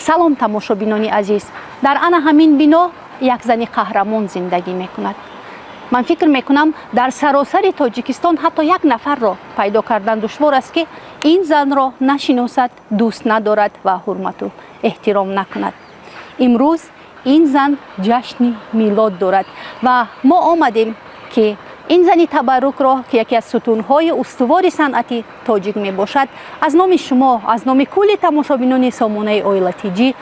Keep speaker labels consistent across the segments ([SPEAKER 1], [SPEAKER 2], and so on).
[SPEAKER 1] салом тамошобинони азиз, дар ана ҳамин бино як зани қаҳрамон зиндагӣ мекунад. ман фикр мекунам дар саросари тоҷикистон ҳатто як нафарро пайдо кардан душвор аст ки ин занро нашиносад, дӯст надорад ва ҳурмату эҳтиром накунад. имрӯз ин зан ҷашни милод дорад ва мо омадем ки ин зани табаррукро ки яке аз сутунҳои устувори санъати тоҷик мебошад, аз номи шумо, аз номи кулли тамошобинони сомонаи Оила TG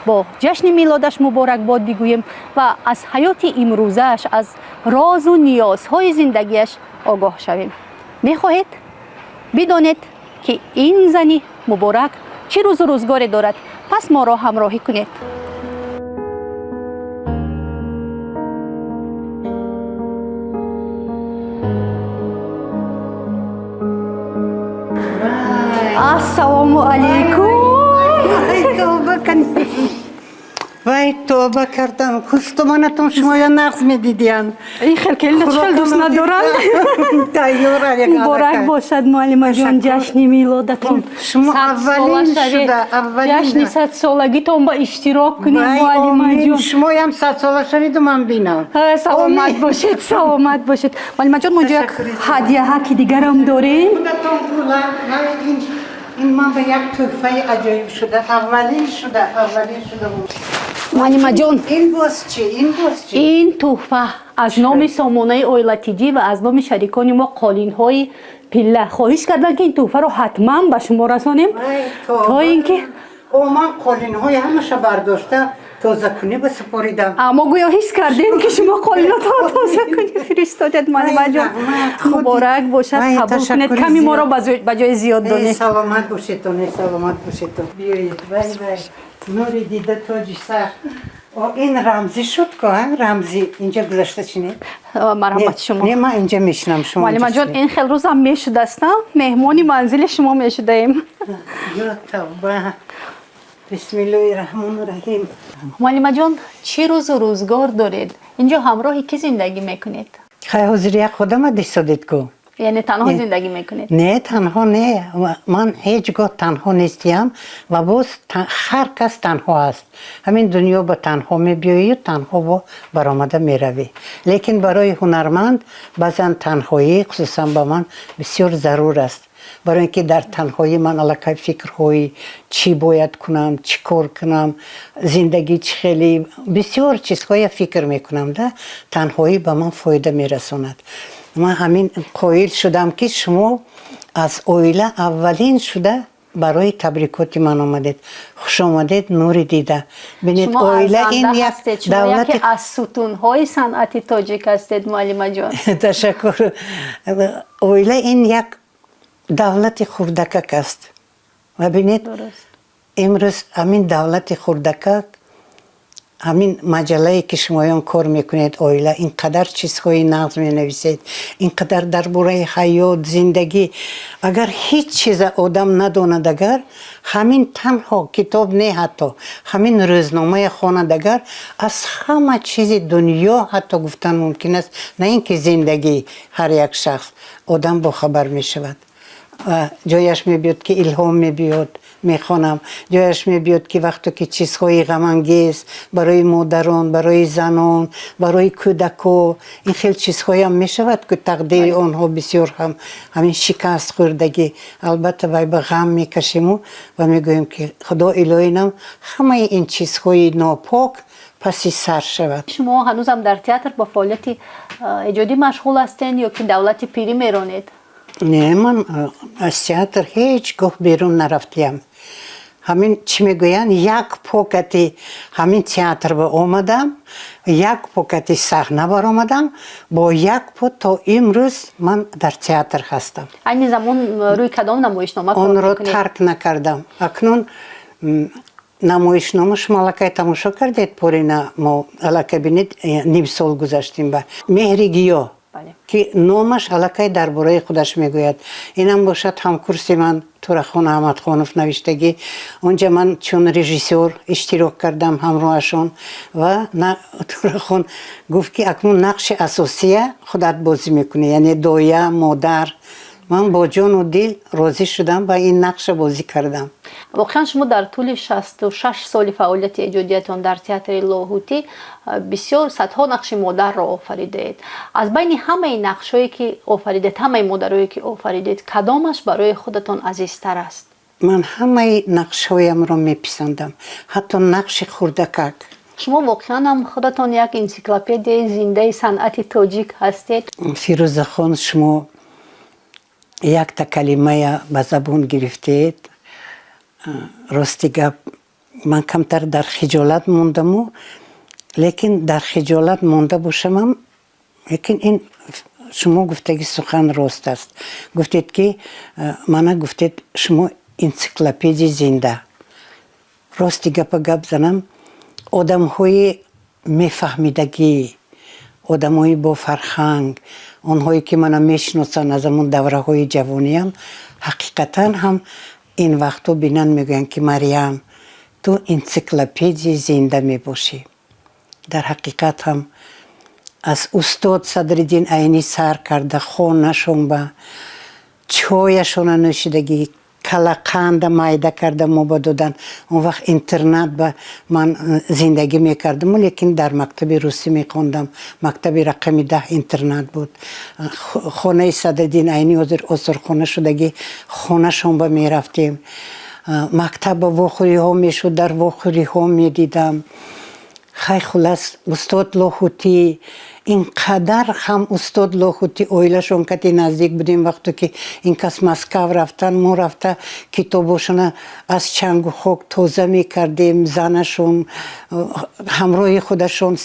[SPEAKER 1] бо ҷашни милодаш муборакбод бигӯем ва аз ҳаёти имрӯзааш, аз розу ниёзҳои зиндагиаш огоҳ шавем. мехоҳед бидонед ки ин зани муборак чӣ рӯзу рӯзгоре дорад? пас моро ҳамроҳӣ кунед. ассалому алайкум.
[SPEAKER 2] вай тӯба кардам, кустуманатон шумо я нағз медидиян.
[SPEAKER 1] ин хелкелина чел дӯст надоранд. муборак бошад муаллимаҷон ҷашни милодатон.
[SPEAKER 2] шумо аввалин шуда,
[SPEAKER 1] ҷашни 100 солагитон ба иштирок кунед муаллимаҷон.
[SPEAKER 2] шумоям 100 сола шавиду ман бинам.
[SPEAKER 1] саломат бошед, саломат бошед. муаллимаҷон мо ҷо як ҳадияҳаки дигарам дорем.
[SPEAKER 2] این من به یک تحفه عجایب شده اولی شده
[SPEAKER 1] муаллимаҷон,
[SPEAKER 2] این باز چی؟
[SPEAKER 1] ин тӯҳфа аз номи сомонаи Оила TG ва аз номи шарикони мо қолинҳои пилла хоҳиш кардан ки ин тӯҳфаро ҳатман ба шумо расонем то ин ки
[SPEAKER 2] من قالین‌های همش برداشته تازه کنی بسپاریدم.
[SPEAKER 1] اما گویا حس کردیم که شما قالین‌ها تازه کنی فرستادید معلم‌جان. مبارک باشد، قبول کنید، کمی ما را به جای زیاد دانید.
[SPEAKER 2] سلامت باشید سلامت باشید. بیایید وای نوری دیده تاج سر. این رمزی شد که رمزی اینجا گذاشته چینه؟
[SPEAKER 1] مرحمت شما.
[SPEAKER 2] نه من اینجا میشنم شما.
[SPEAKER 1] معلم‌جان این خیلی روزم میشده است. مهمانی منزل شما میشده ایم.
[SPEAKER 2] یا توبه. بسم الله الرحمن الرحیم.
[SPEAKER 1] معلم جان چه روز و روزگار دارید؟ اینجا همراه کی زندگی میکنید؟
[SPEAKER 2] حاضری خودم دیسادید کو.
[SPEAKER 1] یعنی تنها زندگی میکنید؟
[SPEAKER 2] نه تنها نه، من هیچگاه تنها نیستم و باز هر کس تنها است. همین دنیا با تنها میبیایی و تنها با برآمده میروی. لیکن برای هنرمند بعضا تنهایی خصوصا با من بسیار ضرور است. برای اینکه در تنهایی من علاقه فکرهایی چی باید کنم، چی کار کنم، زندگی چی خیلی بسیار چیزهای فکر میکنم. ده تنهایی به من فایده میرساند. من همین قائل شدم که شما از اویلا اولین شده برای تبریکات من آمدید. خوش آمدید، نور دیده. ببینید اویلا این یک دولت
[SPEAKER 1] که از ستونهای صنعت تاجیک هستید معلم جان.
[SPEAKER 2] تشکر. اویلا این یک دولت خردکک است. و ببینید امروز همین دولت خردکک، همین مجله که شمایان کار میکنید اویلا، اینقدر چیزهای نغز می نویسید، اینقدر درباره حیات زندگی، اگر هیچ چیز آدم نداند، اگر همین تنها کتاب نه، حتی همین روزنامه خواند، اگر از همه چیز دنیا حتی گفتن ممکن است، نه اینکه زندگی هر یک شخص آدم با خبر می شود. جایش میبیاد که الهام میبیاد میخوانم، جایش میبیاد که وقتی که چیزهای غم انگیز برای مادران، برای زنان، برای کودکان، این خیلی چیزهایی هم میشود که تقدیر آنها بسیار همین شکست خوردگی، البته وای به غم میکشیم و میگوییم که خدا الهینم همه این چیزهای ناپاک پسی سر شود.
[SPEAKER 1] شما هنوزم در تئاتر با فعالیت ایجادی مشغول هستین یا که دولت پیری میرانید؟
[SPEAKER 2] نه، من از تئاتر هیچگاه بیرون نرفتیم. همین چی میگوین یک پاکتی همین تئاتر با آمدم، یک پاکتی صحنه بر آمدم، با یک پا تا امروز من در تئاتر هستم.
[SPEAKER 1] این زمان روی کدام نمایشنامه کار
[SPEAKER 2] آن را
[SPEAKER 1] میکنید؟
[SPEAKER 2] ترک نکردم. اکنون نمایشنامه شما علاقه تماشا کردید؟ پورینا ما علاقه بینید نیم سال گذاشتیم با مهری گیاه که نامش علاقه درباره خودش میگوید. اینم باشد همکورسی من تورخان احمدخانوف نوشتگی، اونجا من چون رژیسور اشتراک کردم همراهشون و تورخان گفت که اکنون نقش اساسی خودت بازی میکنه، یعنی دایه، مادر، من با جان و دل راضی شدم و این نقش بازی کردم.
[SPEAKER 1] واقعا شما در طول 66 سال فعالیت ایجادیتان در تئاتر لاهوتی بسیار صدها نقش مادر را آفریدید. از بین همه نقش‌هایی که آفریدید، همه مادرایی که آفریدید، کدامش برای خودتان عزیزتر است؟
[SPEAKER 2] من همه نقش‌هایم را میپسندم، حتی نقش خردکک.
[SPEAKER 1] شما واقعا هم خودتان یک انسیکلوپدی زنده صنعت تاجیک هستید.
[SPEAKER 2] فیروزه خان، شما یک تا کلمه به زبون گرفتید. راستی گپ، من کمتر در خجالت موندم، لیکن در خجالت مونده باشم، لیکن این شما گفتگی سخن راست است. گفتید که من گفتید شما انسیکلوپدی زنده. راستی گپ زنم، آدم های میفهمیدگی، آدم های با فرهنگ، آنهایی که من میشناسن از همون دوره های جوانیم، حقیقتا هم این وقتا بینن میگن که مریم تو انسیکلوپدی زنده میباشی. در حقیقت هم از استاد صدرالدین عینی سر کرده خانه‌شون به چایشون نوشیدگی، کلقند میده کرده ما با دادن. اون وقت اینترنت به من زندگی میکردم، لیکن در مکتب روسی میخوندم، مکتب رقم 10 اینترنت بود. خانه صدرالدین عینی آذرخانه شدگی خانه شون با میرفتیم. مکتب واخوری ها میشد، در واخوری ها میدیدم. خیلی خلاص استاد لاهوتی اینقدر هم استاد لاهوتی اویلشون کتی نزدیک بودیم. وقتی که این کس مسکو رفتن، ما رفته کتابشون از چنگ و خاک تازه میکردیم، زنشون همراه خودشون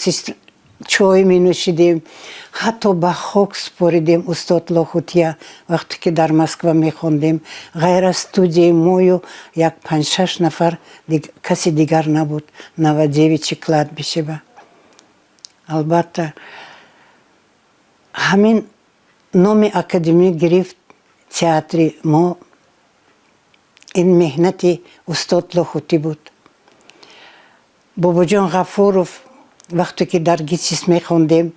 [SPEAKER 2] چای می نوشیدیم، حتی به خاک سپاریدیم استاد لاهوتی. وقتی که در مسکو می خوندیم، غیر از استودیوی ما یک 5-6 نفر کسی دیگر نبود. نوادیویچ کلاد بشه. البته همین نام اکادمی گرفت تئاتر ما، این مهنت استاد لاهوتی بود. بابا جان غفورов وقتی که در گیسیس میخوندیم،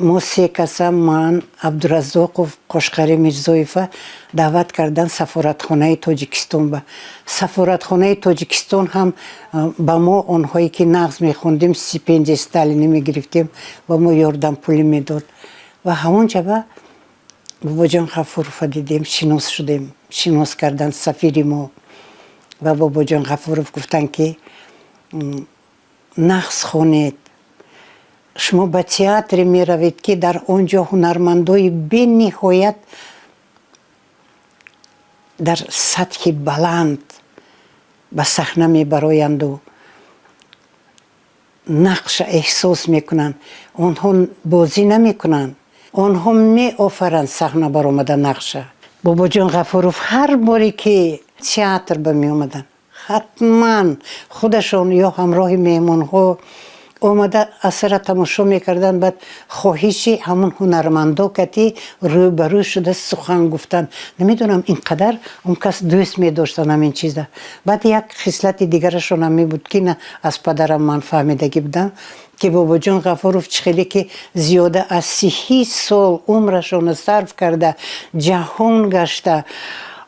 [SPEAKER 2] ما 3 کسم، من، عبدالرزاق و قشقری میرزایف دعوت کردن سفارتخانه تاجیکستان. به سفارتخانه تاجیکستان هم با ما اونهایی که نغز میخوندیم سیپندی استالینی میگرفتیم و ما یاردم پولی میداد و همونجا به بابا جان غفورов دیدیم، شناس شدیم، شناس کردن سفیری ما. و بابا جان غفورov گفتن که نقص خونید، شما به تئاتر می روید که در آنجا هنرمندای بی نهایت در سطح بلند به صحنه می برایند و نقش احساس می کنند. آنها بازی نمی کنند، آنها می آفرند صحنه بر آمده نقشه. بابا جان غفورov هر باری که تئاتر به می آمدن، حتما خودشون یا همراه مهمان ها آمده اثر تماشا میکردن. بعد خواهش همون هنرمندا کتی روبرو شده سخن گفتن. نمیدونم اینقدر اون کس دوست میداشتن همین چیزا. بعد یک خصلت دیگرشون هم می بود که نه از پدرم من فهمیدگی بودم که بابا جان غفورov چخیلی که زیاده از 30 سال عمرشون صرف کرده، جهان گشته،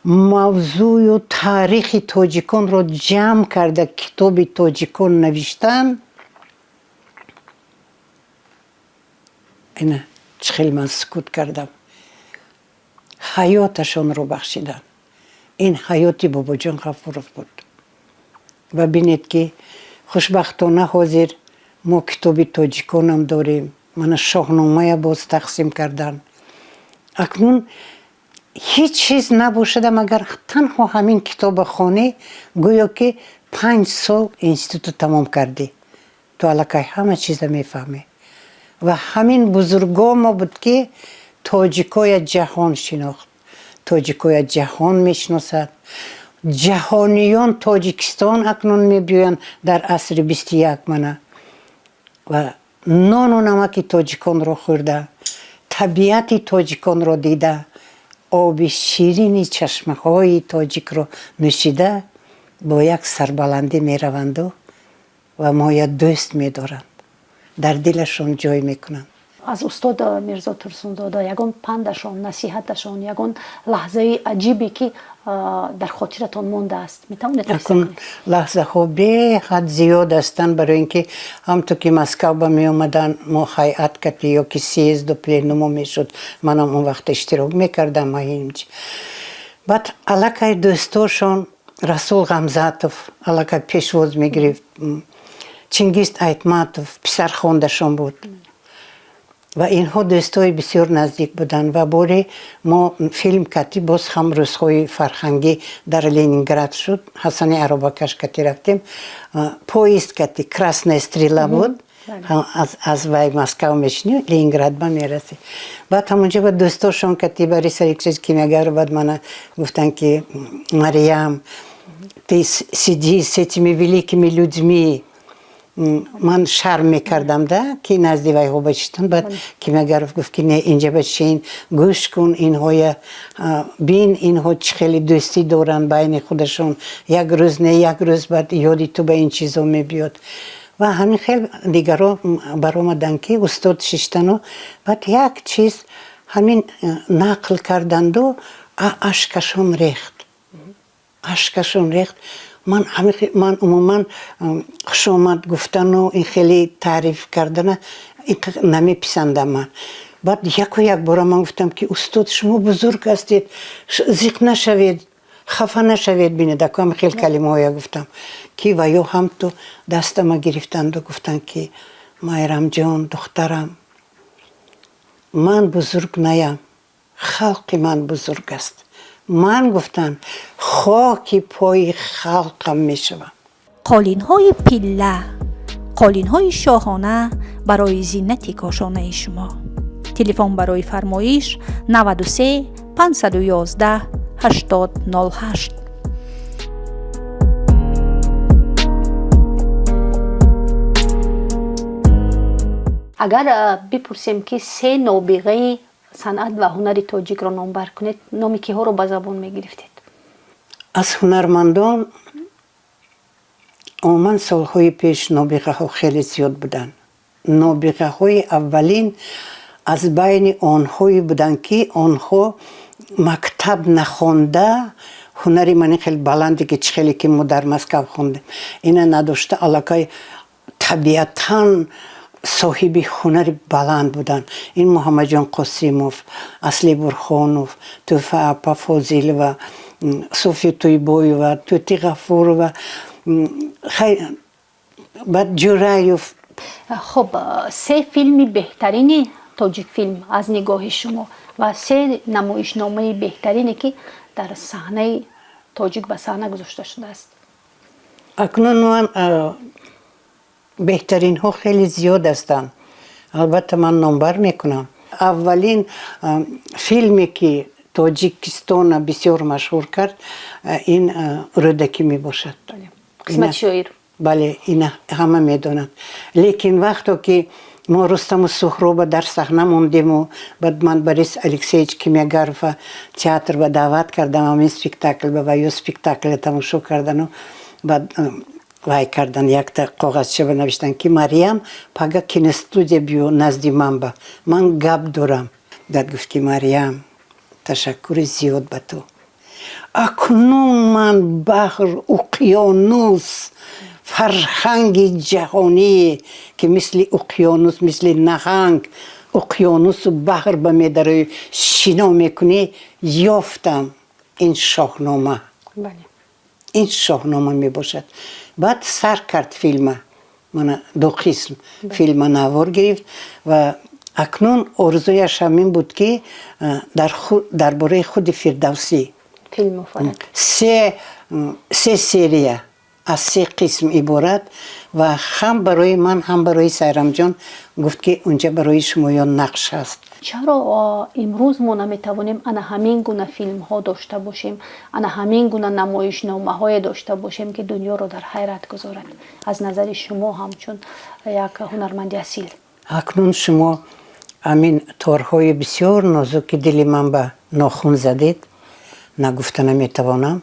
[SPEAKER 2] موضوع و تاریخ تاجیکان رو جمع کرده، کتاب تاجیکان نوشتن. اینه چخیل من سکوت کردم. حیاتشون رو بخشیدن. این حیاتی بابا جان غفورov بود. و بینید که خوشبختانه حاضر ما کتاب تاجیکان هم داریم. من شاهنامه باز تقسیم کردن. اکنون هیچ چیز نباشده مگر تنها همین کتاب خانه، گویا که 5 سال اینستیتوت تمام کردی، تو علاقه همه چیز میفهمی. و همین بزرگا ما بود که تاجیکای جهان شناخت، تاجیکای جهان میشناسد. جهانیان تاجیکستان اکنون میبیان در عصر 21 منه و نان و نمک تاجیکان رو خورده، طبیعت تاجیکان رو دیده، آب شیرین چشمه های تاجیک رو نوشیده، با یک سربلندی می روند و ما یا دوست می دارند، در دلشون جای می کنند.
[SPEAKER 1] از استاد میرزا ترسونزاده یگان پندشان، نصیحتشان، یگان لحظه عجیبی که در خاطرتان مانده است میتونید توصیف کنید؟
[SPEAKER 2] لحظه ها به حد زیاد هستند، برای اینکه همونطور که مسکو به می اومدن ما هیئت کردی یا که سیزد و پلنوم میشد، منم اون وقت اشتراک میکردم. بعد علاقه دوستاشون رسول غمزاتوف علاقه پیشواز میگرفت، چنگیز ایتماتوف پسر خوندشون بود و اینها دوستای بسیار نزدیک بودن و باره ما فیلم کتی باز هم روزهای فرهنگی در لنینگراد شد، حسن عرباکش کتی رفتیم، پویست کتی کراسنه استریلا بود، از وای مسکو میشنیم لنینگراد با میرسی. بعد همونجا با دوستاشون کتی بریس الکسیس کیمیاگر بعد من گفتن که مریم ти сиди с этими великими людьми. من شرم میکردم ده که نزدی وی ها بشتن. بعد کیمیاگرف گفت که نه اینجا بشین گوش کن، اینها بین اینها چه خیلی دوستی دارن بین خودشون، یک روز نه یک روز بعد یادی تو به این چیزا میبیاد و همین خیلی دیگرها برآمدن که استاد ششتنو. بعد یک چیز همین نقل کردند و اشکشون ریخت. من عموما خوش آمد گفتن و این خیلی تعریف کردن این نمیپسندم من. بعد یک بار من گفتم که استاد شما بزرگ هستید، زیق نشوید، خفه نشوید. بینید اکام خیلی کلمه های گفتم که و یا هم تو دستم گرفتند و گفتن که مایرم جان دخترم، من بزرگ نیم، خلق من بزرگ است. من گفتن خاکی پای خلقم می شوم.
[SPEAKER 3] قالین های پیله، قالین های شاهانه برای زینت کاشانه شما. تلفن برای فرمایش 93 511 8008.
[SPEAKER 1] اگر بپرسیم که 3 نابغه صنعت و هنر تاجیک را نامبر کنید، نامی که ها رو به زبان میگرفتید؟
[SPEAKER 2] از هنرمندان عموما سالهای پیش نابغه ها خیلی زیاد بودن. نابغه های اولین از بین آنهایی بودن که آنها مکتب نخونده، هنری من خیلی بلندی که خیلی که ما در مسکو خوندیم اینا نداشته، علاقه طبیعتاً صاحب هنر بلند بودن. این محمد جان قاسموف، اصلی برخانوف، توفه اپا فاضل و صوفی تویبوی و توتی غفور و بعد جورایوف.
[SPEAKER 1] خب 3 فیلم بهترین تاجیک فیلم از نگاه شما و 3 نمایشنامه بهترینی که در صحنه تاجیک به صحنه گذاشته شده است؟
[SPEAKER 2] اکنون من بهترین ها خیلی زیاد هستند، البته من نمبر میکنم. اولین فیلمی که تاجیکستان بسیار مشهور کرد این رودکی می باشد.
[SPEAKER 1] قسمت شاعر.
[SPEAKER 2] بله این همه میدونند. لیکن وقتی که ما رستم و سهراب در صحنه موندیم و بعد من بریس الکسیچ کیمیاگرف تئاتر به دعوت کردم، همین سپیکتاکل به ویو سپیکتاکل تماشا کردن و بعد وای کردن یک تا کاغذچه بنوشتن که مریم پگه کینستودیو بیو نزدی من گپ دارم. داد گفت که مریم تشکر زیاد به تو، اکنون من بحر اقیانوس فرهنگ جهانی که مثل اقیانوس مثل نهنگ اقیانوس و بحر به میدره شنا میکنی یافتم. این شاهنامه، این شاهنامه می باشد. بعد سر کرد فیلم، من 2 قسم فیلم نوار گرفت و اکنون آرزویش همین بود که درباره خود فردوسی
[SPEAKER 1] فیلم فرد
[SPEAKER 2] 3 سریه از 3 قسم عبارت و هم برای من هم برای سیرم جان گفت که اونجا برای شما یا نقش هست.
[SPEAKER 1] چرا امروز ما نمیتوانیم انا همین گونه فیلم ها داشته باشیم، انا همین گونه نمایشنامه های داشته باشیم که دنیا رو در حیرت گذارد؟ از نظر شما همچون یک هنرمند اصیل
[SPEAKER 2] اکنون شما همین تارهای بسیار نازک دل من به ناخون زدید، نگفته نمیتوانم.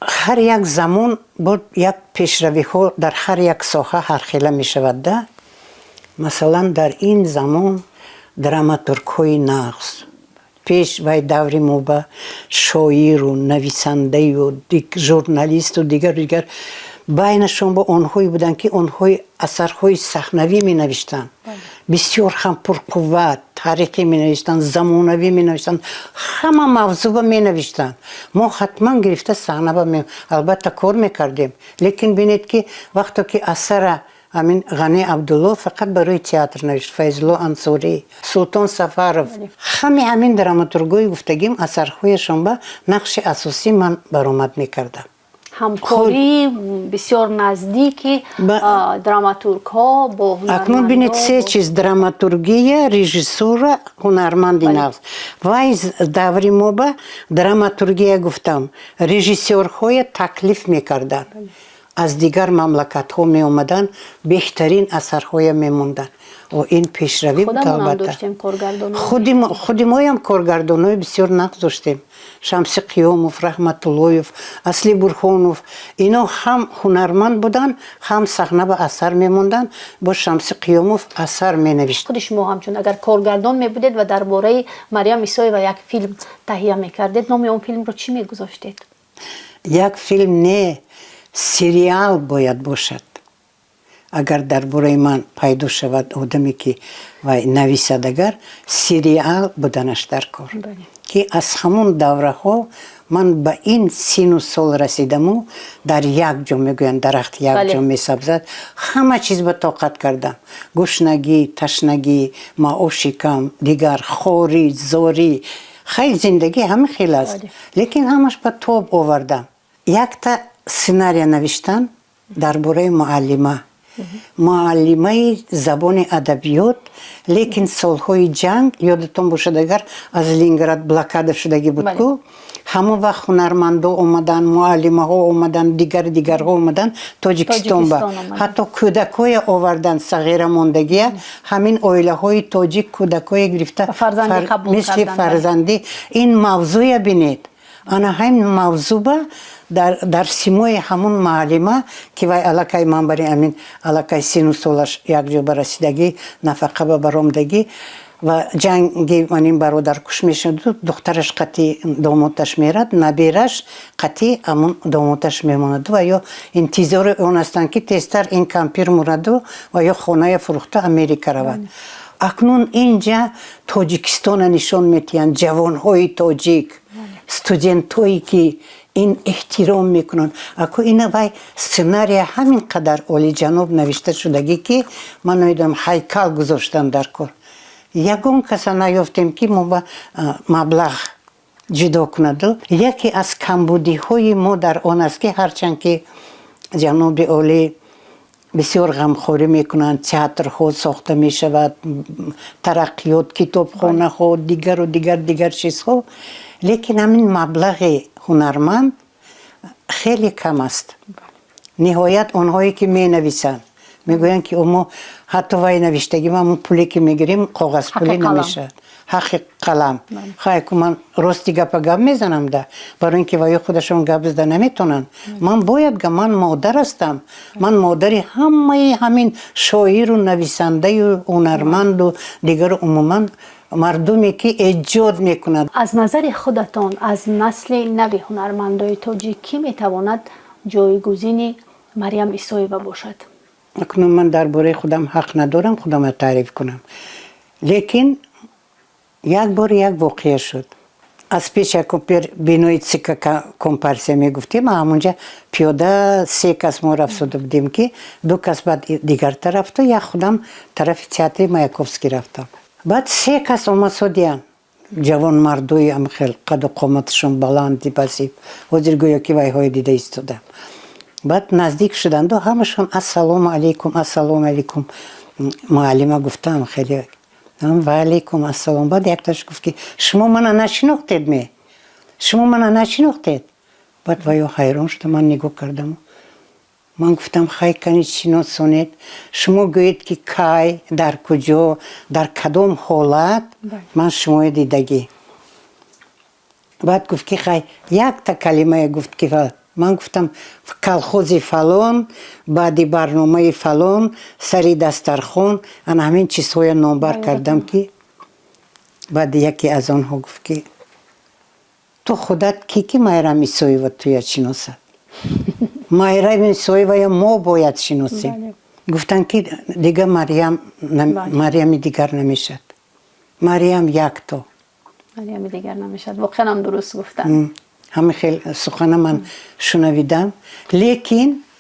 [SPEAKER 2] هر یک زمان بود یک پیشروی ها در هر یک ساحه هر خیلی می شود ده. مثلا در این زمان драматургҳои нағз. пеш вай даври мо ба шоиру нависандаю журналисту дигар байнашон бо онҳое буданд ки онҳои асарҳои саҳнавӣ менавиштанд. бисёр ҳам пурқувват таърихӣ менавиштанд, замонавӣ менавиштанд, ҳама мавзӯъа менавиштанд. мо ҳатман гирифта саҳнаба албатта кор мекардем, лекин бинед ки вақто ки асара амин ғани абдулло фақат барои театр навишт, файзулло ансорӣ, султон сафаров, ҳами амин драматургои гуфтагим асарҳояшон ба нақши асосӣ ман баромад мекардам.
[SPEAKER 1] ҳамкорӣ бисёр наздики драматургҳо бо
[SPEAKER 2] акнун бинед се чиз: драматургия, режиссура, ҳунарманди навз. вай даври мо ба драматургия гуфтам, режиссёрҳоя таклиф мекарданд, аз дигар мамлакатҳо меомаданд, беҳтарин асарҳоя мемонданд. ин пешравӣ буд. албатта худи моям коргардонои бисёр нағз доштем. шамси қиёмов, раҳматуллоев, асли бурхонов, ино ҳам ҳунарманд буданд, ҳам саҳна ба асар мемонданд. бо шамси қиёмов асар менавишт.
[SPEAKER 1] худи шумо ҳамчун агар коргардон мебудед ва дар бораи Марьям Исоева як филм таҳия мекардед, номи он филмро чӣ мегузоштед?
[SPEAKER 2] як филм не, сериал бояд бошад. агар дар бораи ман пайдо шавад одаме ки вай нависадагар, сериал буданаш дар кор. ки аз ҳамон давраҳо ман ба ин сину сол расидаму дар як ҷо мегӯянд дарахт як ҷо месабзад, ҳама чиз ба тоқат кардам. гушнагӣ, ташнагӣ, маоши кам, дигар хорӣ, зорӣ, хеле зиндагӣ ҳама хел аст, лекин ҳамаш ба тоб овардам. якта сценария навиштам дар бораи муаллима, муаллимаи забони адабиёт, лекин солҳои ҷанг, ёдатон бошад агар аз Ленинград блокада шудагӣ буд ку, ҳамон вақт ҳунармандо омаданд, муаллимаҳо омаданд, дигарҳо омаданд Тоҷикистон ба ҳатто кӯдакое оварданд, сағирамондагия, ҳамин оилаҳои тоҷик кӯдакое гирифта мисли фарзандӣ. ин мавзӯя бинед, ана ҳамин мавзӯъ ба дар симои ҳамон муаллима ки вай аллакай ман бари амин аллакай сину солаш якҷо ба расидагӣ, нафақа ба баромдагӣ ва ҷанги манин бародар куш мешуд, духтараш қатӣ домоташ мерад, набираш қатӣ ҳамон домоташ мемонаду ва ё интизори он ҳастанд ки тезтар ин кампир мураду ва ё хоная фурӯхта Америка равад. акнун инҷа Тоҷикистона нишон метиҳанд, ҷавонҳои тоҷик, студентҳое ки ин эҳтиром мекунанд. аку ина вай сценария ҳамин қадар олиҷаноб навишта шудагӣ ки ман намедонам ҳайкал гузоштан дар кор. ягон каса наёфтем ки мо ба маблағ ҷудо кунаду. яке аз камбудиҳои мо дар он аст ки ҳарчанд ки ҷаноби олӣ бисёр ғамхорӣ мекунанд, театрҳо сохта мешавад, тараққиёт, китобхонаҳо, дигару дигар чизҳо, лекин ҳамин маблағи ҳунарманд хеле кам аст. ниҳоят онҳое ки менависанд мегӯянд ки мо ҳатто вай навиштагӣ ҳамон пуле ки мегирем коғазпулӣ намешавад, ҳаққи қалам. хайку ман рости гапа гап мезанам да, барои ин ки ваё худашон гап зада наметонанд. ман бояд ман модар ҳастам, ман модари ҳамаи ҳамин шоиру нависандаю ҳунарманду дигару умуман мардуме ки эҷод мекунад.
[SPEAKER 1] аз назари худатон аз насли нави ҳунармандои тоҷик кӣ метавонад ҷойгузини Марьям Исоева бошад?
[SPEAKER 2] акнун ман дар бораи худам ҳақ надорам худамро таъриф кунам, лекин як бор як воқеа шуд. аз пеша бинои цика компартия мегуфтем, ҳамонҷа пиёда се кас мо рафсода будем ки ду кас баъд дигар тарафту, як худам тарафи театри Маяковский рафтам. баъд се кас омасодиян ҷавонмардои амхел қаду қоматашон баланди басиб, ҳозир гӯё ки вайҳои дида истодам. баъд наздик шуданду ҳамашон ассалому алайкум. муаллима гуфтам хеле ва алайкум ассалом. баъд якташ гуфт ки шумо мана нашинохтед ме? шумо мана нашинохтед? баъд ваё ҳайрон шуда ман нигоҳ кардам. ман гуфтам хай канӣ шиносонед, шумо гӯед ки кай, дар куҷо, дар кадом ҳолат ман шуморо дидагӣ. баъд гуфт ки хай якта калимае гуфт ки ман гуфтам калхози фалон, баъди барномаи фалон, сари дастархон, ана ҳамин чизҳоя номбар кардам ки بعد یکی از آنها گفت که تو خودت کی مایرام ایسویوا توی شناسد مایرام ایسویوا یا ما باید شناسیم گفتن که دیگه مریم دیگر نمیشد مریم یک تو
[SPEAKER 1] مریم دیگر نمیشد واقعا هم درست گفتن
[SPEAKER 2] همه خیلی سخن من شنویدم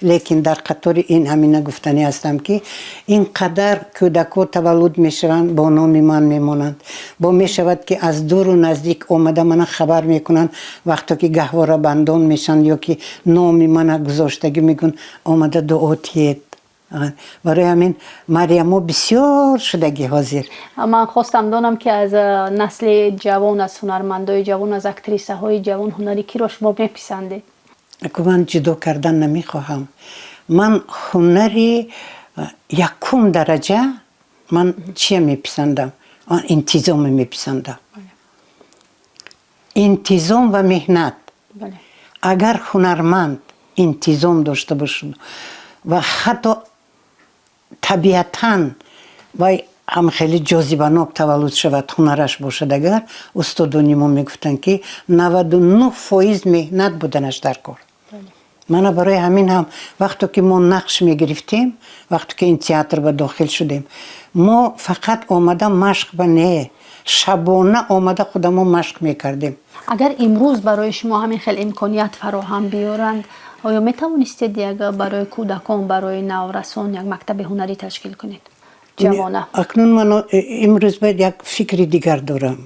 [SPEAKER 2] لیکن در قطار این همین گفتنی هستم که اینقدر کودک‌ها تولد میشوند با نام من میمانند با میشود که از دور و نزدیک آمده من خبر میکنند وقتی که گهواره بندان میشن یا که نام من گذاشتگی میگن آمده دعا تید برای همین مریم بسیار شدگی حاضر
[SPEAKER 1] من خواستم دانم که از نسل جوان از هنرمندای جوان از اکتریسه های جوان هنری کی را شما میپسندید؟
[SPEAKER 2] من جدا کردن نمیخواهم من هنری یکم درجه من چی میپسندم انتظام میپسندم انتظام و مهنت اگر هنرمند انتظام داشته باشد و حتی طبیعتاً و هم خیلی جاذبه‌ناک تولد شود هنرش باشد اگر استادانی ما میگفتن که 99% مهنت بودنش در کار من برای همین هم وقتی که ما نقش میگرفتیم وقتی که این تئاتر به داخل شدیم ما فقط آمده مشق به نه شبانه آمده خودمون مشق میکردیم
[SPEAKER 1] اگر امروز برای شما همین خیلی امکانیت فراهم بیارند آیا میتوانستید یک برای کودکان برای نورسان یک مکتب هنری تشکیل کنید جوانه
[SPEAKER 2] اکنون من امروز باید یک فکری دیگر دارم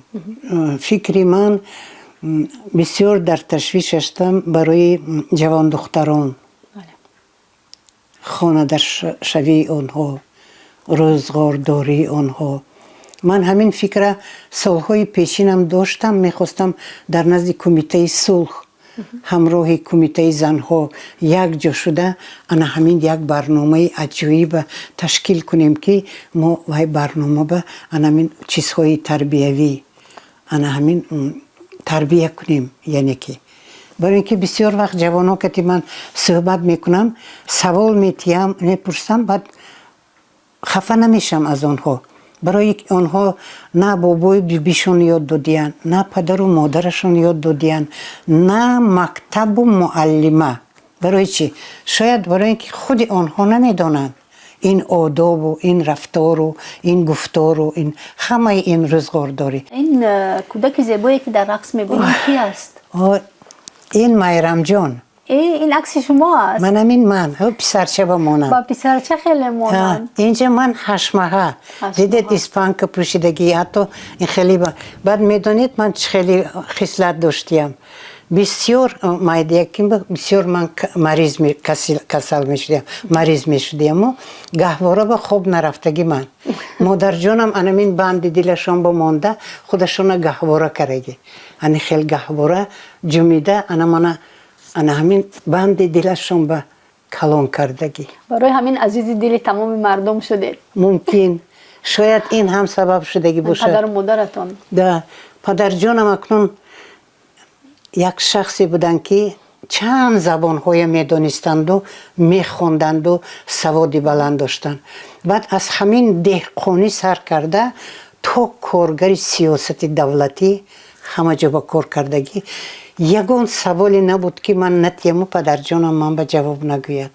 [SPEAKER 2] فکری من بسیار در تشویش هستم برای جوان دختران خانه در شوی آنها روزگار داری آنها من همین فکر سالهای پیشینم داشتم میخواستم در نزد کمیته صلح همراه کمیته زنها یک جا شده انا همین یک برنامه عجیب تشکیل کنیم که ما وای برنامه به انا همین چیزهای تربیوی انا همین تربیه کنیم یعنی که برای اینکه بسیار وقت جوانان که من صحبت میکنم سوال میپرسم بعد خفه نمیشم از آنها برای آنها نه بابای بیبیشون یاد دادین نه پدر و مادرشون یاد دادین نه مکتب و معلمه برای چی؟ شاید برای اینکه خود آنها نمیدانند این آداب و این رفتار و این گفتار و این همه این روزگار داری
[SPEAKER 1] این کودک زیبایی که در رقص میبینید کی است؟
[SPEAKER 2] این مایرام جان
[SPEAKER 1] این عکس شما است
[SPEAKER 2] من پسرچه با مانم
[SPEAKER 1] با پسرچه خیلی مانم
[SPEAKER 2] اینجا من 8 ماهه دیدید اسپانک پوشیدگی حتی این خیلی بعد میدونید من خیلی خصلت داشتیم بسیار بسیار من مریض کسل میشدیم مریض میشدیم و گهواره به خوب نرفتگی من مادر جانم انمین بند دلشان با مانده خودشون گهواره کرده ان خیلی گهواره جمیده انا همین بند دلشون به کلان کردگی
[SPEAKER 1] برای همین عزیز دل تمام مردم شده
[SPEAKER 2] ممکن شاید این هم سبب شدگی باشه
[SPEAKER 1] پدر و مادرتون
[SPEAKER 2] ده پدر جانم اکنون یک شخصی بودن که چند زبان‌های میدونستند و میخوندند و سوادی بلند داشتند بعد از همین دهقانی سر کرده تا کارگر سیاست دولتی همه جا با کار کردگی یگان سوالی نبود که من نتیم و پدر جانم من به جواب نگوید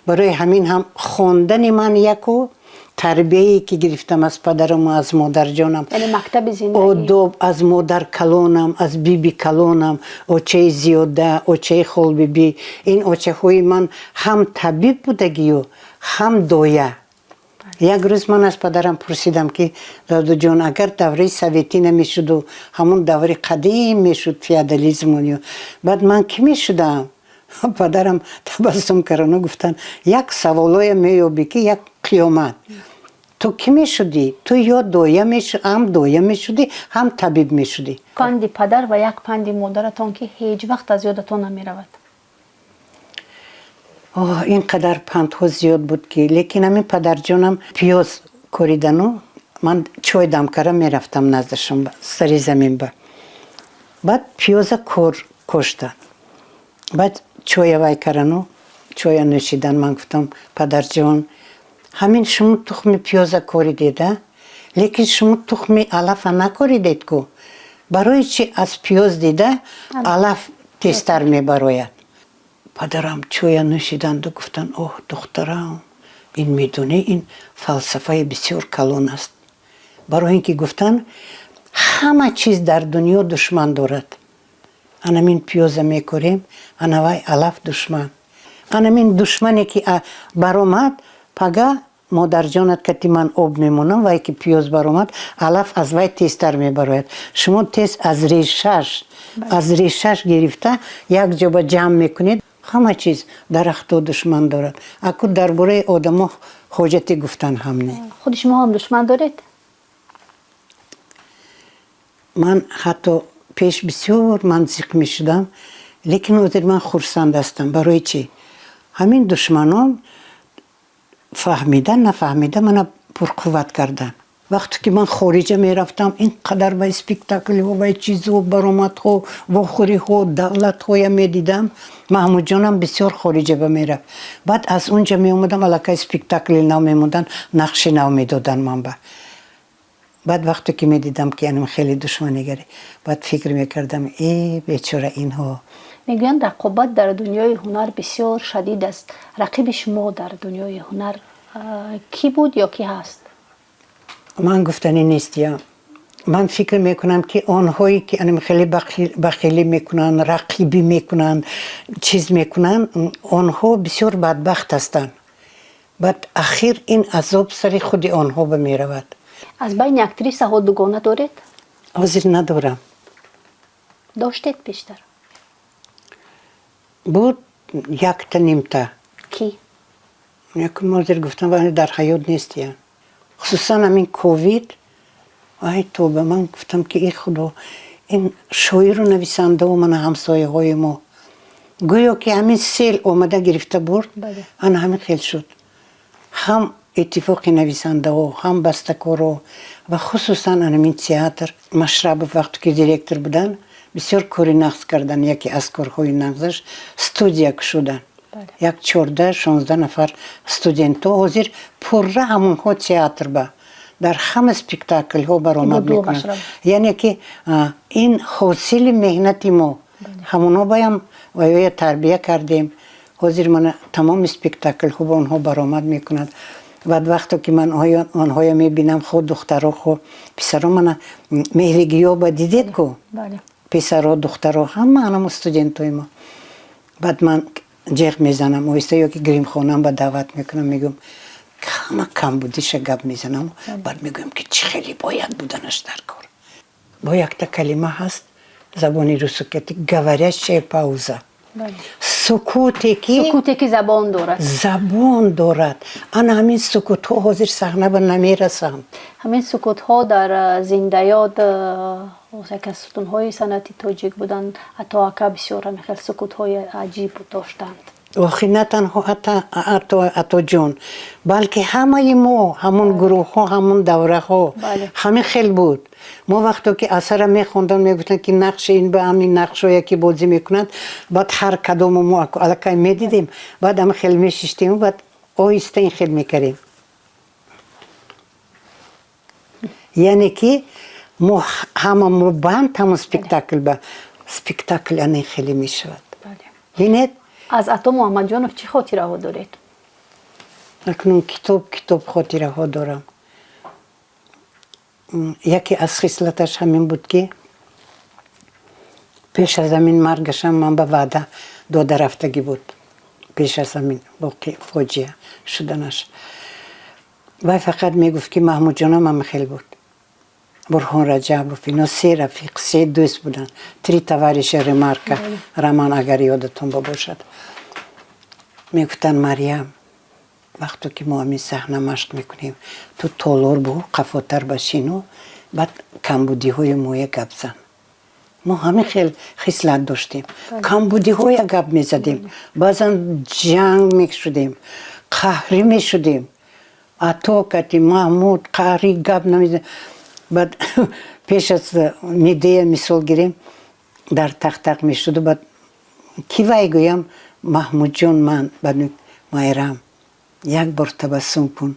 [SPEAKER 2] برای همین هم خواندن من یکو تربیه‌ای که گرفتم از پدرم و از مادر جانم
[SPEAKER 1] یعنی مکتب زندگی
[SPEAKER 2] آداب از مادر کلانم از بیبی کلانم اوچه زیاده اوچه خال بیبی این اوچه های من هم طبیب بودگی و هم دایه یک روز من از پدرم پرسیدم که دادو جان اگر دوره سویتی نمیشد و همون دوره قدیم میشد فیادالیسم بعد من کی میشدم پدرم تبسم کردن و گفتن یک سوالای میابی که یک قیامت تو کی میشدی؟ تو یا دایه میشدی هم دایه میشدی هم طبیب میشدی
[SPEAKER 1] پند پدر و یک پند مادرتان که هیچ وقت از یادتون نمیرود
[SPEAKER 2] اینقدر پندها زیاد بود که لیکن همین پدر جانم پیاز کوریدن و من چای دم کردم میرفتم نزدشون سری زمین با بعد پیاز کشتن بعد چای وای کردن و چای نوشیدن من گفتم پدر جان همین شما تخم پیاز کوری دیده لیکن شما تخم علف نکاریدید کو برای چی از پیاز دیده علف تیزتر میبراید. پدرم چویا نوشیدند و گفتن اوه دخترم این میدونی این فلسفه بسیار کلان است. برای اینکه گفتن همه چیز در دنیا دشمن دارد. انمین پیاز میکوریم انوای علف دشمن. انمین دشمنی که برآمد پگه مادر جانت کتی من آب میمونم وای که پیاز برآمد علف از وای تیزتر میبراید. شما تیز از ریشش گرفته یک جا با جمع میکنید. همه چیز درخت و دشمن دارد. اکو درباره آدم حاجتی گفتن هم نه.
[SPEAKER 1] خود شما هم دشمن دارید؟
[SPEAKER 2] من حتی پیش بسیار منطق می شدم لیکن اوزر من خرسند هستم. برای چی؟ همین دشمنان فهمیدن نفهمیدن من پرقوت کردن. وقتی که من خارجه می رفتم اینقدر با اسپیکتاکل ها و چیز ها برآمد ها و خوری ها دولت ها می دیدم. محمود جانم بسیار خارجه با می رفت. بعد از اونجا می اومدم علاقه اسپیکتاکل نو می موندن نقش نو می دادن من با. بعد وقتی که می دیدم که انم خیلی دشمنی گری بعد فکر می کردم ای بیچاره اینها.
[SPEAKER 1] میگویند رقابت در دنیای هنر بسیار شدید است. رقیب شما در دنیای هنر کی بود یا کی هست؟
[SPEAKER 2] من گفتنی نیست یا من فکر میکنم که آنهایی که انم خیلی بخیلی میکنن رقیبی میکنن چیز میکنن آنها بسیار بدبخت هستند. بعد اخیر این عذاب سر خود آنها بمیرود. از
[SPEAKER 1] بین اکتریس ها دوگانه دارید؟
[SPEAKER 2] حاضر ندارم.
[SPEAKER 1] داشتید بیشتر؟
[SPEAKER 2] بود یک تا نیم تا.
[SPEAKER 1] کی؟
[SPEAKER 2] یکم حاضر گفتم ولی در حیات نیست یا خصوصا همین کووید وای توبه من گفتم که ای خدا این شاعر و نویسنده و من همسایه های ما گویا که همین سیل اومده گرفته برد. انا همین خیل شد. هم اتفاق نویسنده ها هم بستکار و خصوصا همین تئاتر مشرب وقتی که دیرکتور بودن بسیار کاری نقص کردن. یکی از کارهای نقصش استودیا شدن. یک 14-16 نفر استودنت ها حاضر پره همون ها تئاتر با در همه اسپیکتاکل ها برآمد میکنن. یعنی که این حاصل مهنت ما همونا بایم و تربیه کردیم. حاضر من تمام اسپیکتاکل ها با اونها برآمد میکند. بعد وقتی که من آنها میبینم خود دخترها خود پسرها من مهرگی ها با دیدید که پسرها دخترها همه هم استودنت های ما. بعد من جیغ میزنم اوسته یا که گریم خونم با دعوت میکنم میگم همه کم بودیش گپ میزنم. بعد میگم که چه خیلی باید بودنش در کار. با یک تا کلمه هست زبانی روسکتی گوارش چه پاوزه. سکوتی
[SPEAKER 1] که
[SPEAKER 2] زبان دارد. انا همین سکوت ها حاضر صحنه به نمیرسم.
[SPEAKER 1] همین سکوت ها در زنده یاد یک از ستون های سنتی تاجیک بودند. حتی اکا بسیار هم خیلی سکوت های عجیب داشتند.
[SPEAKER 2] آخی نه تنها حتی جون بلکه همه ما همون گروه ها همون دوره ها همین خیلی بود. ما وقتی که اثر میخوندن میگفتن که نقش این به همین نقش ها یکی بازی میکنند. بعد هر کدوم ما علاقه میدیدیم. بعد هم خیلی میشیشتیم. بعد آهسته این خیلی میکردیم. یعنی که ما همه بند هم اسپیکتاکل با اسپیکتاکل یعنی خیلی میشود. بینید
[SPEAKER 1] از عطا محمد جانوف چی خاطره ها دارید؟
[SPEAKER 2] اکنون کتاب خاطره ها دارم. یکی از خصلتش همین بود که پیش از همین مرگشم من به وعده داده رفتگی بود. پیش از همین فاجعه شدنش و فقط میگفت که محمود جانم هم خیلی بود. برهان رجب و فینا 3 رفیق 3 دوست بودن. 3 توارش ریمارکا رمان اگر یادتون باشد. میگفتن مریم وقتی که ما همین صحنه مشق میکنیم تو تالار بو قفاتر بشین و بعد کمبودی های موی گپ زن. ما همین خیلی خصلت داشتیم. کمبودی های گپ میزدیم. بعضا جنگ میشدیم. قهری میشدیم. عطا کتی محمود قهری گپ نمیزدیم. بعد پیش از میده مثال گیریم در تق میشد و بعد کی وای گویم محمود جان من بعد مایرم یک بار تبسم کن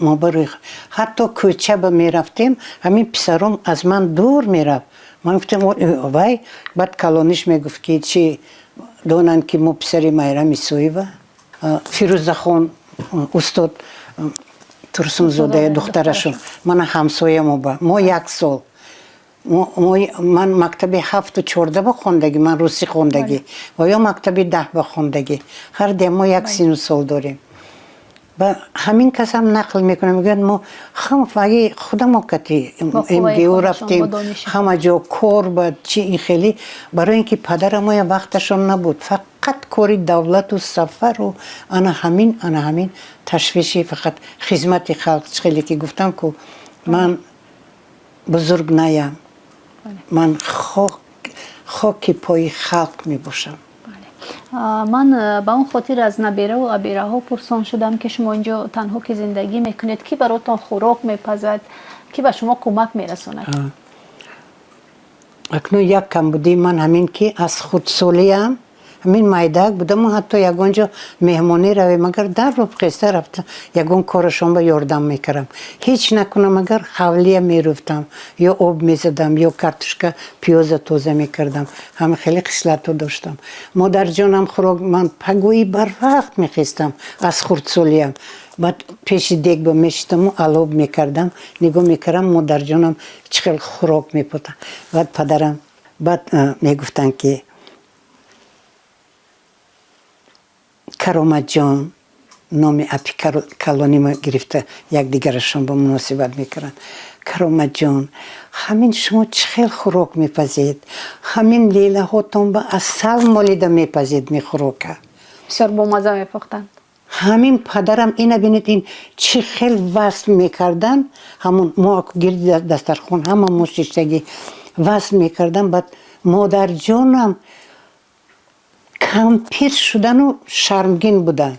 [SPEAKER 2] ما برای حتی کوچه به میرفتیم همین پسرم از من دور میرفت. من گفتم وای، بعد کلانیش میگفت که چی دونن که ما پسری مایرام ایسویوا فیروزه خان استاد ترسون زاده دخترشون من همسایه ما یک سال من مکتبی 7 و 14 با خوندگی، من روسی خوندگی و یا مکتبی 10 با خوندگی، هر ده ما یک سین سال داریم. و همین کس هم نقل میکنه میگن ما اگه خودم ما کتی MGO رفتیم همه جا کار بود چی این خیلی برای اینکه پدر ما وقتشون نبود، فقط کاری دولت و سفر و انا همین تشویشی فقط خدمت خلق. خیلی که گفتم که من بزرگ نیم، من خاک پای خلق می باشم.
[SPEAKER 1] من با اون خاطر از نبیره و ابیره ها پرسان شدم که شما اینجا تنها که زندگی میکنید، کی براتون خوراک میپزد، کی به شما کمک میرسوند؟
[SPEAKER 2] اکنون یک کم بودی من همین که از خودسولیم همین مایدک بودم و حتی یگونجا مهمانی روی مگر در رو قصه رفتم یگون کارشون با یاردم میکردم، هیچ نکنم مگر حولیه میرفتم یا آب میزدم یا کارتشکا پیاز توزه میکردم، همه خیلی خصلتو داشتم. مادر جانم خوراک من پگویی بر وقت میخواستم از خردسولیم، بعد پیش دیگ با میشتم و علوب میکردم نگاه میکردم مادر جانم چقدر خوراک میپوتن. بعد پدرم بعد میگفتن که کرامت جان نام اپی کلانی ما گرفته یک دیگرشون با مناسبت میکردن. کرامت جان همین شما چخیل خوراک میپزید، همین لیله هاتون با اصل مالیده میپزید میخوراکه
[SPEAKER 1] بسیار با مزه میپختند.
[SPEAKER 2] همین پدرم اینه بینید این چی خیلی وصل میکردن، همون ما گردی دسترخون همون مشتشتگی وصل میکردن. بعد مادر جانم کم پیر شدن و شرمگین بودن.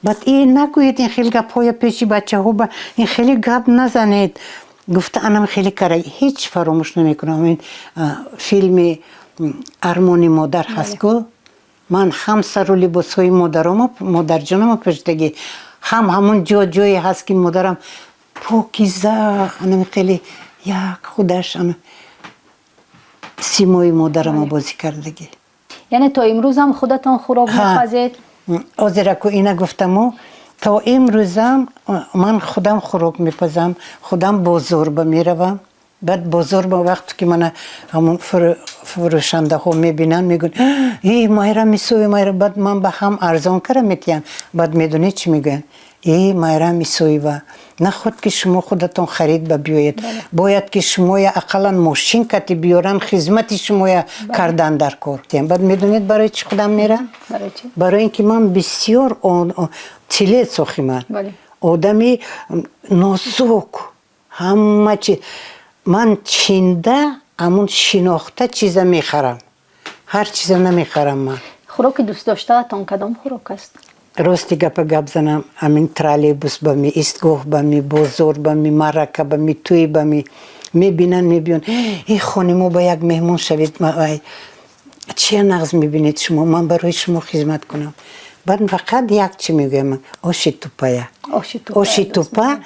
[SPEAKER 2] بعد این نگوید این خیلی گپ پیشی بچه ها با این خیلی گپ نزنید، گفته انم خیلی کاره هیچ فراموش نمیکنم. این فیلم ارمانی مادر هست که من هم سر و لباس های مادر جانم پشتگی همون جایی هست که مادرم پاکیزه انم خیلی یک خودش سیمای مادرم بازی کردگی.
[SPEAKER 1] یعنی تا امروز هم خودتان خوراک میپزید؟
[SPEAKER 2] آزیره که اینه گفتم تا امروز هم من خودم خوراک میپزم، خودم بازار با میروم. بعد بازار با وقت که من همون فروشنده ها میبینن میگن ای مایرا میسوی مایرا، بعد من به هم ارزان کردم میتیم. بعد میدونی چی میگن؟ ای مایرا میسوی و نه خود که شما خودتون خرید با بیاید، باید که شما یا اقلا ماشین کتی بیارن خدمت شما یا کردن در کار. بعد میدونید برای چی خودم میرم؟ برای اینکه من بسیار تیله ساخی من آدمی نازک همه چی من چینده همون شناخته چیزا میخرم، هر چیزا نمیخرم. من
[SPEAKER 1] خوراک دوست داشته تان کدام خوراک است؟
[SPEAKER 2] راستی گپ زنم همین ترالیبوس با می ایستگاه با می بازار با می مرکه با می توی با می میبینن میبینن این خانمو با یک مهمون شوید چه نغز میبینید شما، من برای شما خدمت کنم. بعد فقط یک چی میگم آشی توپایه، آشی توپا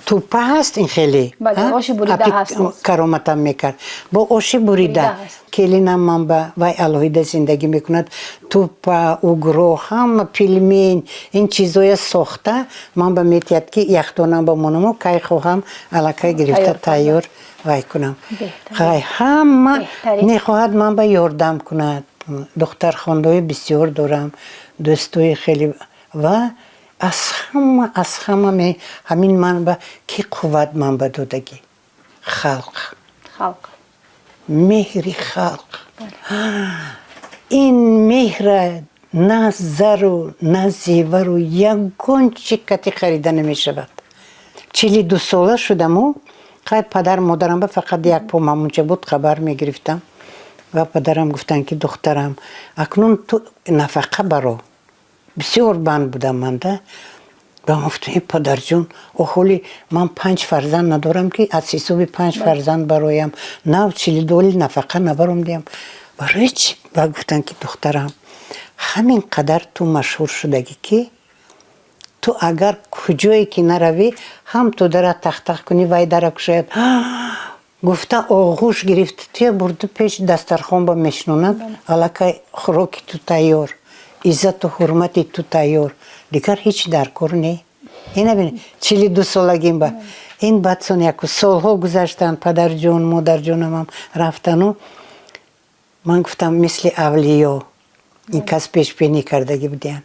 [SPEAKER 2] توپا هست این خیلی
[SPEAKER 1] آشی بریده هست
[SPEAKER 2] کرامتم میکرد با آشی بریده کلینم من با وای الهیده زندگی میکند. توپا اوگرو هم پیلمین این چیزای ساخته من با میتید که یختانم با منمو که خواهم علاقه گرفته تایور وای کنم خواهی همه نخواهد من با یاردم کند. دختر خاندای بسیار دارم، دوستای خیلی و از همه همین من با کی قوت من با دادگی خلق مهری خلق. این مهر نه زر و نه زیور و یگون چیکتی خریده نمی شود. 42 ساله شدم و خیلی پدر مادرم با فقط یک پا مامونچه بود خبر می گرفتم و پدرم گفتن که دخترم اکنون تو نفقه برو. بسیار بند بودم من ده و گفتم پدر جون اخولی من 5 فرزند ندارم که از حساب 5 فرزند برایم نه 42 نفقه نبرم دیم برای چی؟ و گفتن که دخترم همین قدر تو مشهور شدگی که تو اگر کجایی که نروی هم تو داره تختق کنی وای داره کشاید گفته آغوش گرفت توی برده پیش دسترخوان با میشنوند علاقه خوراکی تو تیار عزت و حرمتی تو تیار دیگر هیچ درکار نی این ببین 42 سالگیم با این بچه‌ها یک سالها گذشتن پدر جان مادر جانم هم رفتن و من گفتم مثل اولیا این کس پیش بینی کردگی بودن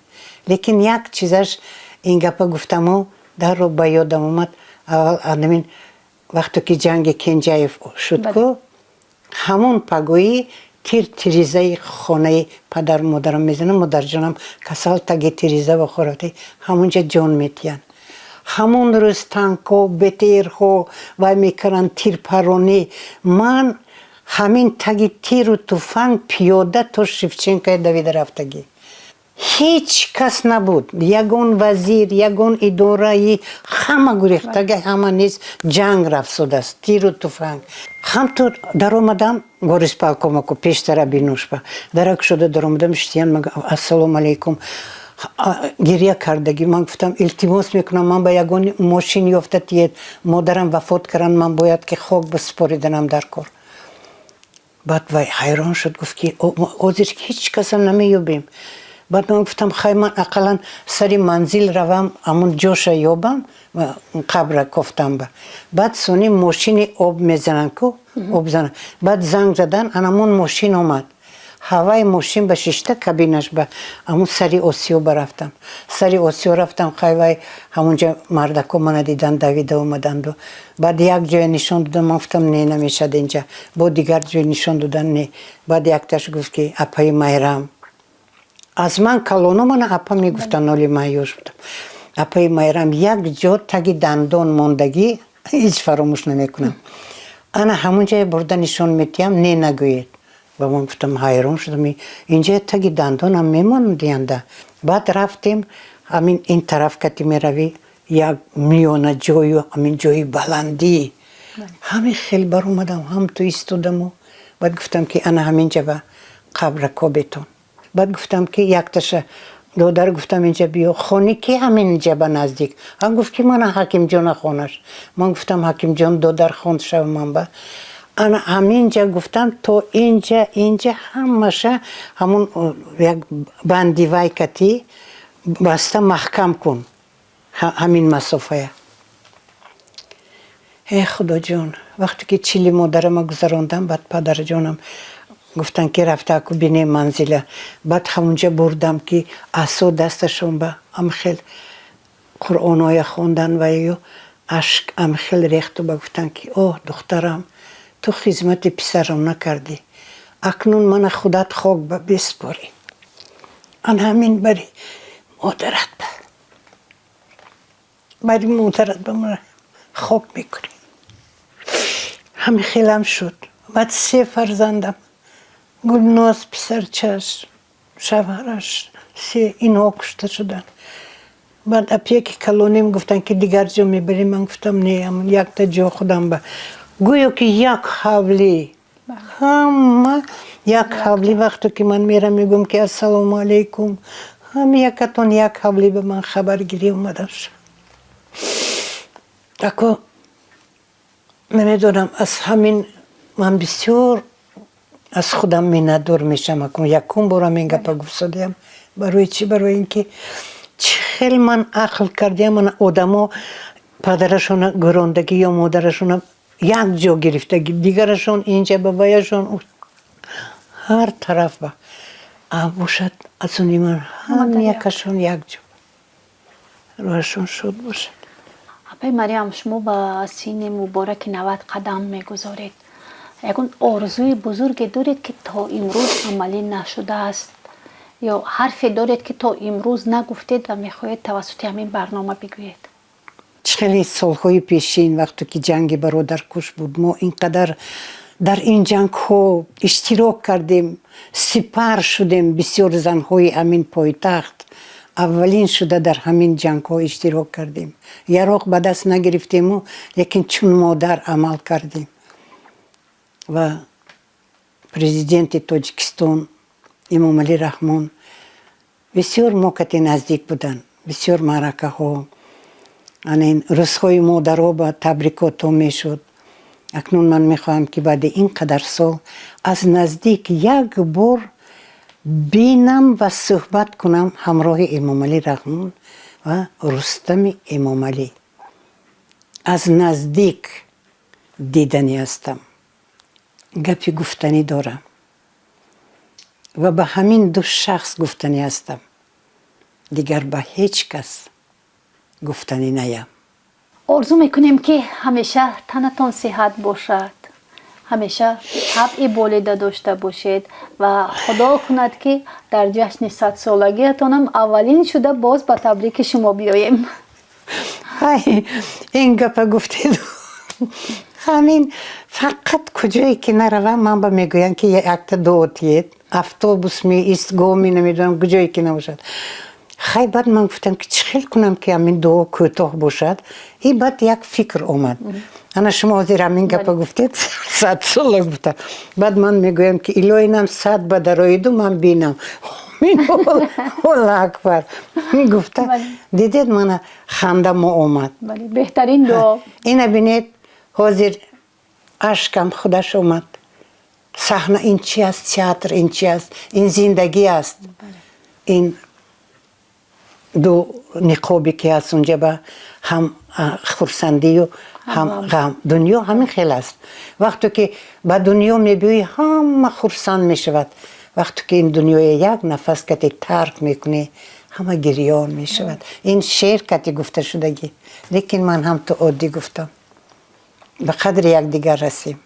[SPEAKER 2] لیکن یک چیزش این گپا گفتم و در رو با یادم اومد اول آدمین وقتی که جنگ کنجایف شد که همون پگویی تیریزه خانه پدر مادرم میزنم مادر جانم کسال تگی تیریزه بخورده همونجا جان میتین همون روز تانکو بتیرخو و میکرن تیر پرونی من همین تگی تیر و توفنگ پیاده تا شفچنکای دوید رفتگی هیچ کس نبود یگون وزیر یگون اداره همه گریختگی همه نیز جنگ رفت سود است تیر و توفنگ همطور در اومدم گوریس پاکومکو پیشتر بینوش با درک شده در اومدم شتیان مگه السلام علیکم گریه کردگی من گفتم التماس میکنم من با یگون ماشین یافتید مادرم وفات کردن من باید که خاک بسپاریدنم در کار بعد وای حیران شد گفت که اوزیر هیچ کس نمیابیم بعد من گفتم خیلی من اقلا سری منزل روم همون جوش یابم و قبر کفتم با بعد سونی ماشین آب میزنن که آب زنن بعد زنگ زدن همون ماشین آمد هوای ماشین به ششته کابینش به همون سری اوسیو برفتم سری اوسیو رفتم خیلی همونجا مردکو من دیدن دویده اومدند و بعد یک جای نشان دادم من گفتم نه نمیشد اینجا با دیگر جای نشان دادن نه بعد یک تاش گفت که اپای مایرام از من کلونو من اپا میگفتن ولی مایوش بودم اپای مایرام یک جا تگی دندان موندگی هیچ فراموش نمیکنم انا همونجا برده نشان میتیم نه نگوید با من گفتم حیران شدم اینجا تگی دندانم میموندینده بعد رفتیم همین این طرف کتی میروی یک میونه جای همین جای بلندی همین خیلی بر اومدم هم تو ایستادم و بعد گفتم که انا همینجا به قبر کوبتون بعد گفتم که یک تاش دادر گفتم اینجا بیا خونی که همینجا به نزدیک هم گفت که من حکیم جان خونش من گفتم حکیم جان دادر خوند شو من با انا همینجا گفتم تو اینجا همشه همون یک بندی وای کتی بسته محکم کن همین مسافه ای خدا جان وقتی که چیلی مادرم گذراندم بعد پدر جانم گفتن که رفته که بینه منزله بعد همونجا بردم که اسو دستشون به امخیل قرآنای خوندن و یو عشق امخیل ریخت و گفتن که اوه دخترم تو خدمت پسرم نکردی اکنون من خودت خاک بسپاری ان همین بری مادرت بری مادرت به من خاک میکنی همین خیلم شد بعد 3 فرزندم گلناز پسر چشم شوهرش 3 اینها کشته شدن بعد اپیه که کلونیم گفتن که دیگر جا میبریم من گفتم نه همون یک تا جا خودم با گویا که یک حولی همه یک حولی وقتی که من میرم میگم که السلام علیکم هم یکتون یک حولی به من خبرگیری اومده شد اکو نمیدونم از همین من بسیار از خودم میندور میشم اکو یکم بارم این گپا گفتم برای چی برای اینکه خیلی من عقل کردیم من آدما پدرشون گراندگی یا مادرشون یک جا گرفتگی دیگرشون اینجا بابایشون هر طرف با باشد از اونی من هم یکشون یک جا روشون شد باشد
[SPEAKER 1] اپای مریم شما با سین مبارک 90 قدم میگذارید یکون آرزوی بزرگی دارید که تا امروز عملی نشده است یا حرفی دارید که تا امروز نگفتید و میخواهید توسط همین برنامه بگویید
[SPEAKER 2] خیلی سالهای پیشین وقتی که جنگ برادرکش بود ما اینقدر در این جنگ ها اشتراک کردیم سپر شدیم بسیار زنهای همین پایتخت اولین شده در همین جنگ ها اشتراک کردیم یراق به دست نگرفتیم و لیکن چون مادر عمل کردیم و پرزیدنت تاجیکستان امام علی رحمان بسیار موقعی نزدیک بودن بسیار معرکه ها، این روزهای مادرها با تبریکات ها میشد. اکنون من میخواهم که بعد اینقدر سال از نزدیک یک بار بینم و صحبت کنم همراه امام علی رحمون و رستم امام علی. از نزدیک دیدنی هستم، گپی گفتنی دارم و به همین دو شخص گفتنی هستم، دیگر به هیچ کس گفتنی نیم.
[SPEAKER 1] آرزو میکنیم که همیشه تنتان صحت باشد، همیشه طبع بالیده داشته باشید و خدا کند که در جشن 100 سالگیتان هم اولین شده باز به تبریک شما بیاییم.
[SPEAKER 2] های این گپا گفتید همین فقط کجایی که نروم من با میگویم که یک تا دوتید اتوبوس می ایستگاه می نمیدونم کجایی که نباشد. خیلی بعد من گفتم که چه خیل کنم که همین دو کوتاه باشد. این بعد یک فکر اومد. انا شما زیر همین گپا گفتید 100 سال گفتم. بعد من میگویم که الهی 100 به درای دو من بینم. الله اکبر گفته دیدید من خنده ما اومد.
[SPEAKER 1] بهترین دعا.
[SPEAKER 2] اینه بینید حاضر اشکم خودش اومد. صحنه این چی است؟ تئاتر این چی است؟ این زندگی است. این دو نقابی که هست اونجا به هم خرسندی و هم غم. دنیا همین خیلی است. وقتی که به دنیا میبینی همه خرسند میشود. وقتی که این دنیای یک نفس که ترک میکنی همه گریان میشود. این شعر که گفته شدگی، لیکن من هم تو عادی گفتم به قدر یک دیگر رسیم.